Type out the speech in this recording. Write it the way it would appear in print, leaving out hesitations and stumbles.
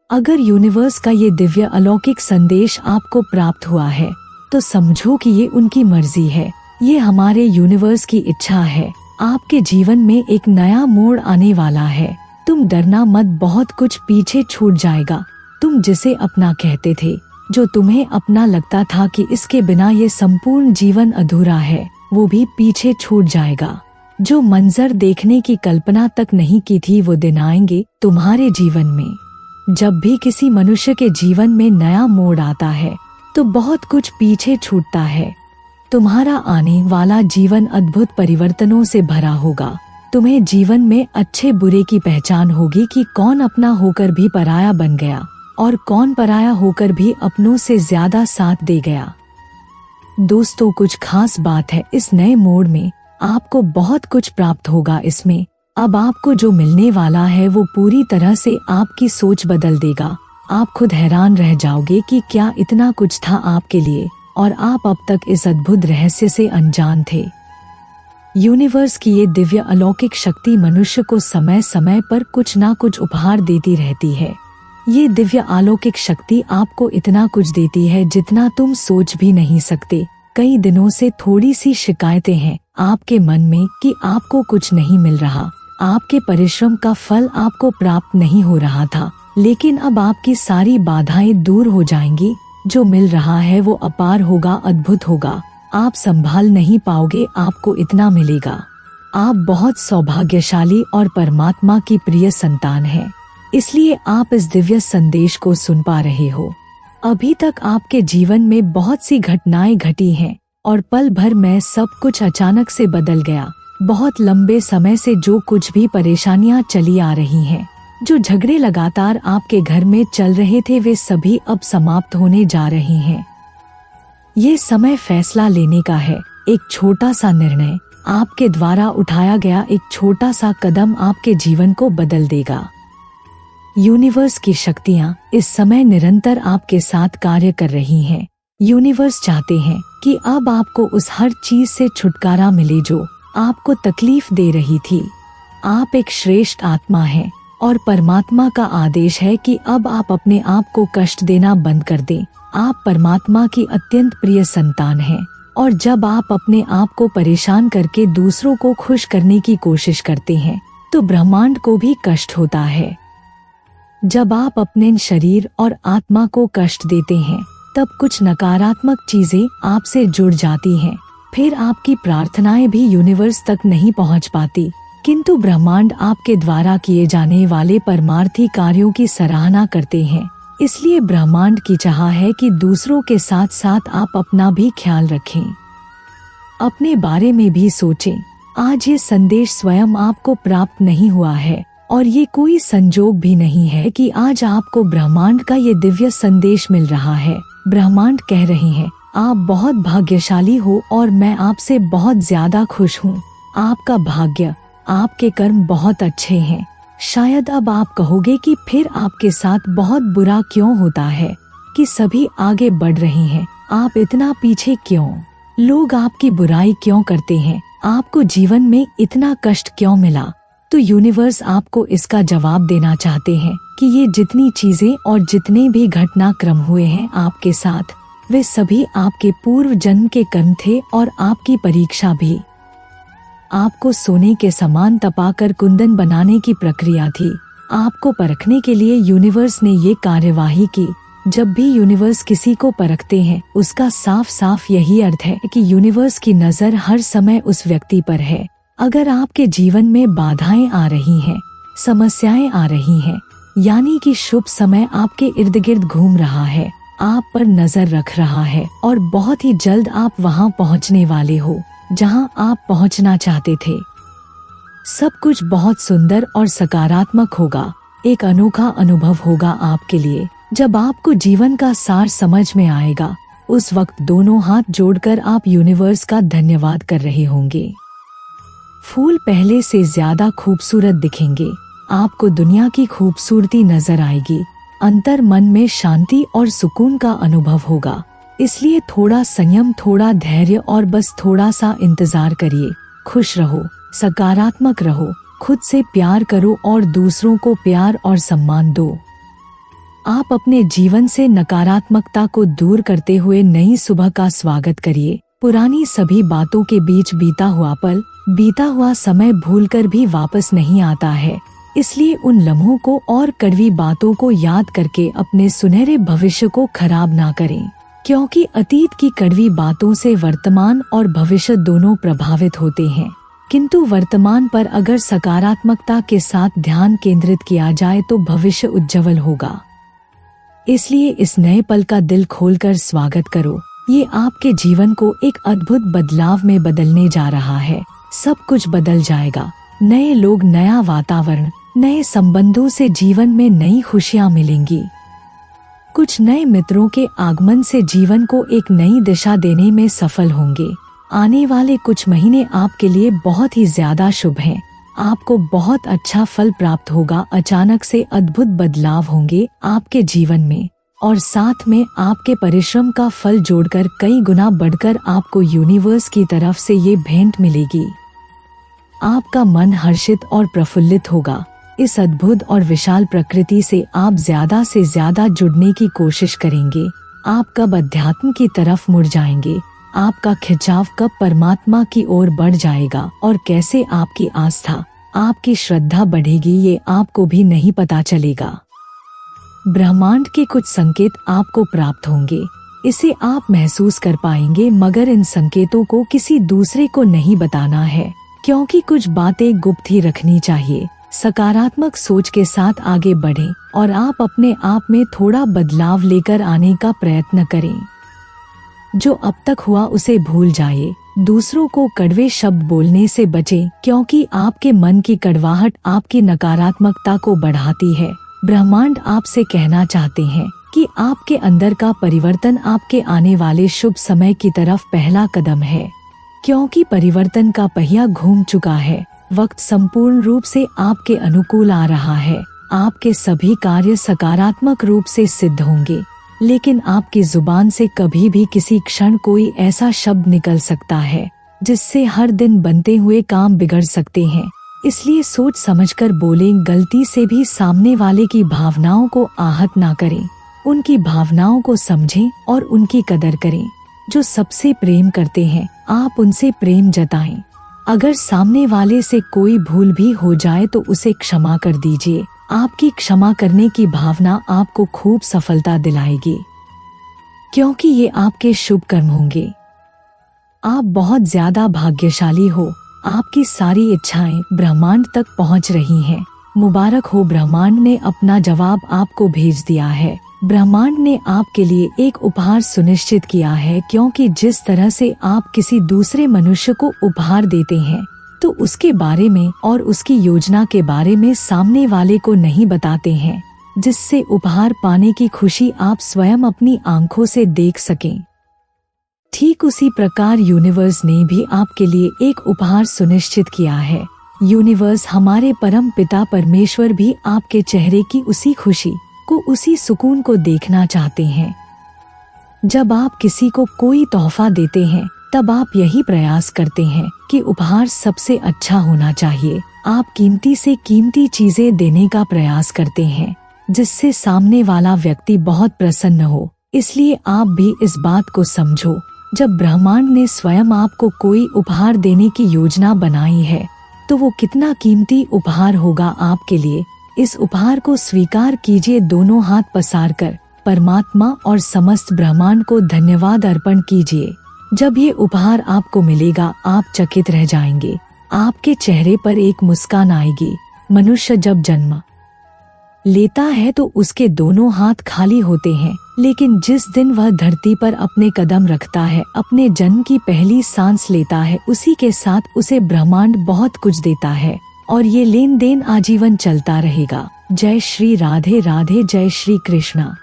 अगर यूनिवर्स का ये दिव्य अलौकिक संदेश आपको प्राप्त हुआ है तो समझो कि ये उनकी मर्जी है। ये हमारे यूनिवर्स की इच्छा है। आपके जीवन में एक नया मोड़ आने वाला है। तुम डरना मत, बहुत कुछ पीछे छूट जाएगा। तुम जिसे अपना कहते थे, जो तुम्हें अपना लगता था कि इसके बिना ये संपूर्ण जीवन अधूरा है, वो भी पीछे छूट जाएगा। जो मंजर देखने की कल्पना तक नहीं की थी वो दिन आएंगे तुम्हारे जीवन में। जब भी किसी मनुष्य के जीवन में नया मोड़ आता है तो बहुत कुछ पीछे छूटता है। तुम्हारा आने वाला जीवन अद्भुत परिवर्तनों से भरा होगा। तुम्हें जीवन में अच्छे बुरे की पहचान होगी कि कौन अपना होकर भी पराया बन गया और कौन पराया होकर भी अपनों से ज्यादा साथ दे गया। दोस्तों, कुछ खास बात है इस नए मोड़ में। आपको बहुत कुछ प्राप्त होगा इसमें। अब आपको जो मिलने वाला है वो पूरी तरह से आपकी सोच बदल देगा। आप खुद हैरान रह जाओगे कि क्या इतना कुछ था आपके लिए और आप अब तक इस अद्भुत रहस्य से अनजान थे। यूनिवर्स की ये दिव्य अलौकिक शक्ति मनुष्य को समय समय पर कुछ ना कुछ उपहार देती रहती है। ये दिव्य अलौकिक शक्ति आपको इतना कुछ देती है जितना तुम सोच भी नहीं सकते। कई दिनों से थोड़ी सी शिकायतें हैं आपके मन में कि आपको कुछ नहीं मिल रहा, आपके परिश्रम का फल आपको प्राप्त नहीं हो रहा था, लेकिन अब आपकी सारी बाधाएं दूर हो जाएंगी। जो मिल रहा है वो अपार होगा, अद्भुत होगा। आप संभाल नहीं पाओगे, आपको इतना मिलेगा। आप बहुत सौभाग्यशाली और परमात्मा की प्रिय संतान हैं, इसलिए आप इस दिव्य संदेश को सुन पा रहे हो। अभी तक आपके जीवन में बहुत सी घटनाएं घटी हैं और पल भर में सब कुछ अचानक से बदल गया। बहुत लंबे समय से जो कुछ भी परेशानियां चली आ रही हैं, जो झगड़े लगातार आपके घर में चल रहे थे, वे सभी अब समाप्त होने जा रहे हैं। ये समय फैसला लेने का है। एक छोटा सा निर्णय, आपके द्वारा उठाया गया एक छोटा सा कदम आपके जीवन को बदल देगा। यूनिवर्स की शक्तियाँ इस समय निरंतर आपके साथ कार्य कर रही हैं। यूनिवर्स चाहते हैं कि अब आपको उस हर चीज से छुटकारा मिले जो आपको तकलीफ दे रही थी। आप एक श्रेष्ठ आत्मा हैं और परमात्मा का आदेश है कि अब आप अपने आप को कष्ट देना बंद कर दें। आप परमात्मा की अत्यंत प्रिय संतान हैं और जब आप अपने आप को परेशान करके दूसरों को खुश करने की कोशिश करते हैं तो ब्रह्मांड को भी कष्ट होता है। जब आप अपने शरीर और आत्मा को कष्ट देते हैं तब कुछ नकारात्मक चीजें आपसे जुड़ जाती हैं। फिर आपकी प्रार्थनाएं भी यूनिवर्स तक नहीं पहुंच पाती, किंतु ब्रह्मांड आपके द्वारा किए जाने वाले परमार्थी कार्यों की सराहना करते हैं। इसलिए ब्रह्मांड की चाह है कि दूसरों के साथ साथ आप अपना भी ख्याल रखें, अपने बारे में भी सोचें। आज ये संदेश स्वयं आपको प्राप्त नहीं हुआ है और ये कोई संजोग भी नहीं है कि आज आपको ब्रह्मांड का ये दिव्य संदेश मिल रहा है। ब्रह्मांड कह रहे हैं, आप बहुत भाग्यशाली हो और मैं आपसे बहुत ज्यादा खुश हूँ। आपका भाग्य, आपके कर्म बहुत अच्छे हैं। शायद अब आप कहोगे कि फिर आपके साथ बहुत बुरा क्यों होता है, कि सभी आगे बढ़ रहे हैं, आप इतना पीछे क्यों? लोग आपकी बुराई क्यों करते हैं? आपको जीवन में इतना कष्ट क्यों मिला? तो यूनिवर्स आपको इसका जवाब देना चाहते हैं कि ये जितनी चीजें और जितने भी घटनाक्रम हुए हैं आपके साथ, वे सभी आपके पूर्व जन्म के कर्म थे और आपकी परीक्षा भी। आपको सोने के समान तपाकर कुंदन बनाने की प्रक्रिया थी। आपको परखने के लिए यूनिवर्स ने ये कार्यवाही की। जब भी यूनिवर्स किसी को परखते हैं उसका साफ साफ यही अर्थ है कि यूनिवर्स की नजर हर समय उस व्यक्ति पर है। अगर आपके जीवन में बाधाएं आ रही हैं, समस्याएं आ रही हैं, यानी कि शुभ समय आपके इर्द गिर्द घूम रहा है, आप पर नजर रख रहा है और बहुत ही जल्द आप वहां पहुंचने वाले हो जहां आप पहुंचना चाहते थे। सब कुछ बहुत सुंदर और सकारात्मक होगा। एक अनोखा अनुभव होगा आपके लिए। जब आपको जीवन का सार समझ में आएगा, उस वक्त दोनों हाथ जोड़कर आप यूनिवर्स का धन्यवाद कर रहे होंगे। फूल पहले से ज्यादा खूबसूरत दिखेंगे। आपको दुनिया की खूबसूरती नजर आएगी। अंतर मन में शांति और सुकून का अनुभव होगा। इसलिए थोड़ा संयम, थोड़ा धैर्य और बस थोड़ा सा इंतजार करिए। खुश रहो, सकारात्मक रहो, खुद से प्यार करो और दूसरों को प्यार और सम्मान दो। आप अपने जीवन से नकारात्मकता को दूर करते हुए नई सुबह का स्वागत करिए। पुरानी सभी बातों के बीच बीता हुआ पल, बीता हुआ समय भूलकर भी वापस नहीं आता है। इसलिए उन लम्हों को और कड़वी बातों को याद करके अपने सुनहरे भविष्य को खराब ना करें, क्योंकि अतीत की कड़वी बातों से वर्तमान और भविष्य दोनों प्रभावित होते हैं। किंतु वर्तमान पर अगर सकारात्मकता के साथ ध्यान केंद्रित किया जाए तो भविष्य उज्जवल होगा। इसलिए इस नए पल का दिल खोलकर स्वागत करो। ये आपके जीवन को एक अद्भुत बदलाव में बदलने जा रहा है। सब कुछ बदल जाएगा। नए लोग, नया वातावरण, नए संबंधों से जीवन में नई खुशियां मिलेंगी। कुछ नए मित्रों के आगमन से जीवन को एक नई दिशा देने में सफल होंगे। आने वाले कुछ महीने आपके लिए बहुत ही ज्यादा शुभ हैं। आपको बहुत अच्छा फल प्राप्त होगा। अचानक से अद्भुत बदलाव होंगे आपके जीवन में और साथ में आपके परिश्रम का फल जोड़कर कई गुना बढ़कर आपको यूनिवर्स की तरफ से ये भेंट मिलेगी। आपका मन हर्षित और प्रफुल्लित होगा। इस अद्भुत और विशाल प्रकृति से आप ज्यादा से ज्यादा जुड़ने की कोशिश करेंगे। आप कब अध्यात्म की तरफ मुड़ जाएंगे, आपका खिंचाव कब परमात्मा की ओर बढ़ जाएगा और कैसे आपकी आस्था, आपकी श्रद्धा बढ़ेगी, ये आपको भी नहीं पता चलेगा। ब्रह्मांड के कुछ संकेत आपको प्राप्त होंगे। इसे आप महसूस कर पाएंगे, मगर इन संकेतों को किसी दूसरे को नहीं बताना है, क्योंकि कुछ बातें गुप्त ही रखनी चाहिए। सकारात्मक सोच के साथ आगे बढ़ें और आप अपने आप में थोड़ा बदलाव लेकर आने का प्रयत्न करें। जो अब तक हुआ उसे भूल जाइए। दूसरों को कड़वे शब्द बोलने से बचें, क्योंकि आपके मन की कड़वाहट आपकी नकारात्मकता को बढ़ाती है। ब्रह्मांड आपसे कहना चाहते हैं कि आपके अंदर का परिवर्तन आपके आने वाले शुभ समय की तरफ पहला कदम है, क्योंकि परिवर्तन का पहिया घूम चुका है। वक्त संपूर्ण रूप से आपके अनुकूल आ रहा है। आपके सभी कार्य सकारात्मक रूप से सिद्ध होंगे, लेकिन आपकी जुबान से कभी भी किसी क्षण कोई ऐसा शब्द निकल सकता है जिससे हर दिन बनते हुए काम बिगड़ सकते हैं। इसलिए सोच समझकर बोलें। गलती से भी सामने वाले की भावनाओं को आहत ना करें। उनकी भावनाओं को समझें और उनकी कदर करें। जो सबसे प्रेम करते हैं, आप उनसे प्रेम जताएं। अगर सामने वाले से कोई भूल भी हो जाए तो उसे क्षमा कर दीजिए। आपकी क्षमा करने की भावना आपको खूब सफलता दिलाएगी, क्योंकि ये आपके शुभ कर्म होंगे। आप बहुत ज्यादा भाग्यशाली हो। आपकी सारी इच्छाएं ब्रह्मांड तक पहुंच रही हैं। मुबारक हो, ब्रह्मांड ने अपना जवाब आपको भेज दिया है। ब्रह्मांड ने आपके लिए एक उपहार सुनिश्चित किया है, क्योंकि जिस तरह से आप किसी दूसरे मनुष्य को उपहार देते हैं तो उसके बारे में और उसकी योजना के बारे में सामने वाले को नहीं बताते हैं, जिससे उपहार पाने की खुशी आप स्वयं अपनी आंखों से देख सकें। ठीक उसी प्रकार यूनिवर्स ने भी आपके लिए एक उपहार सुनिश्चित किया है। यूनिवर्स, हमारे परम पिता परमेश्वर भी आपके चेहरे की उसी खुशी को, उसी सुकून को देखना चाहते हैं। जब आप किसी को कोई तोहफा देते हैं तब आप यही प्रयास करते हैं कि उपहार सबसे अच्छा होना चाहिए। आप कीमती से कीमती चीजें देने का प्रयास करते हैं, जिससे सामने वाला व्यक्ति बहुत प्रसन्न हो। इसलिए आप भी इस बात को समझो, जब ब्रह्मांड ने स्वयं आपको कोई उपहार देने की योजना बनाई है तो वो कितना कीमती उपहार होगा आपके लिए। इस उपहार को स्वीकार कीजिए। दोनों हाथ पसार कर परमात्मा और समस्त ब्रह्मांड को धन्यवाद अर्पण कीजिए। जब ये उपहार आपको मिलेगा आप चकित रह जाएंगे। आपके चेहरे पर एक मुस्कान आएगी। मनुष्य जब जन्म लेता है तो उसके दोनों हाथ खाली होते हैं, लेकिन जिस दिन वह धरती पर अपने कदम रखता है, अपने जन्म की पहली सांस लेता है, उसी के साथ उसे ब्रह्मांड बहुत कुछ देता है और ये लेन देन आजीवन चलता रहेगा। जय श्री राधे राधे, जय श्री कृष्णा।